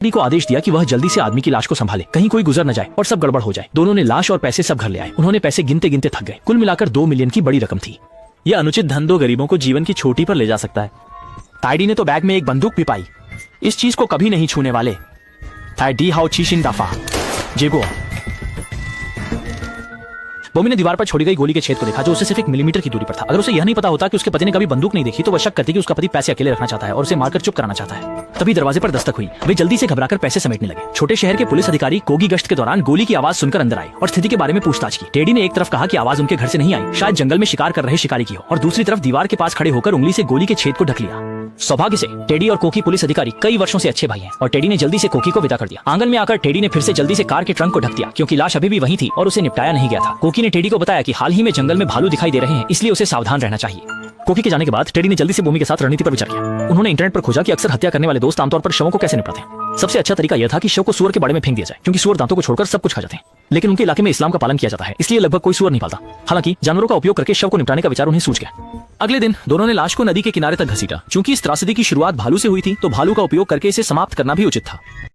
Teddy को आदेश दिया कि वह जल्दी से आदमी की लाश को संभाले, कहीं कोई गुजर न जाए और सब गड़बड़ हो जाए। दोनों ने लाश और पैसे सब घर ले आए। उन्होंने पैसे गिनते गिनते थक गए। कुल मिलाकर 2 मिलियन की बड़ी रकम थी। यह अनुचित धन दो गरीबों को जीवन की चोटी पर ले जा सकता है। टाइडी ने तो बैग में एक बंदूक भी पाई। इस चीज को कभी नहीं छूने वाले। टाइडी हाउ चीशिन दाफा जेगो। बॉबी ने दीवार पर छोड़ी गई गोली के छेद को देखा जो उसे सिर्फ 1 मिलीमीटर की दूरी पर था। अगर उसे यह नहीं पता होता कि उसके पति ने कभी बंदूक नहीं देखी तो वह शक करती कि उसका पति पैसे अकेले रखना चाहता है और उसे मारकर चुप कराना चाहता है। तभी दरवाजे पर दस्तक हुई। वे जल्दी से घबराकर पैसे समेटने लगे। छोटे शहर के पुलिस अधिकारी कोगी गश्त के दौरान गोली की आवाज सुनकर अंदर आए और स्थिति के बारे में पूछताछ की। टेडी ने एक तरफ कहा कि आवाज उनके घर से नहीं आई, शायद जंगल में शिकार कर रहे शिकारी की हो, और दूसरी तरफ दीवार के पास खड़े होकर उंगली से गोली के छेद को ढक लिया। सौभाग्य से टेडी और कोकी पुलिस अधिकारी कई वर्षों से अच्छे भाई हैं और टेडी ने जल्दी से कोकी को विदा कर दिया। आंगन में आकर टेडी ने फिर से जल्दी से कार के ट्रंक को ढक दिया क्योंकि लाश अभी भी वहीं थी और उसे निपटाया नहीं गया था। कोकी ने टेडी को बताया कि हाल ही में जंगल में भालू दिखाई दे रहे हैं, इसलिए उसे सावधान रहना चाहिए। कोकी के जाने के बाद टेडी ने जल्दी से बॉबी के साथ रणनीति पर विचार किया। उन्होंने इंटरनेट पर खोजा कि अक्सर हत्या करने वाले दोस्त आमतौर पर शवों को कैसे निपटाते हैं। सबसे अच्छा तरीका यह था कि शव को सूअर के बाड़े में फेंक दिया जाए क्योंकि सूअर दांतों को छोड़कर सब कुछ खा जाते हैं। लेकिन उनके इलाके में इस्लाम का पालन किया जाता है, इसलिए लगभग कोई सूअर नहीं पालता। हालांकि जानवरों का उपयोग करके शव को निपटाने का विचार उन्हें सूझ गया। अगले दिन दोनों ने लाश को नदी के किनारे तक घसीटा। चूंकि इस त्रासदी की शुरुआत भालू से हुई थी तो भालू का उपयोग करके इसे समाप्त करना भी उचित था।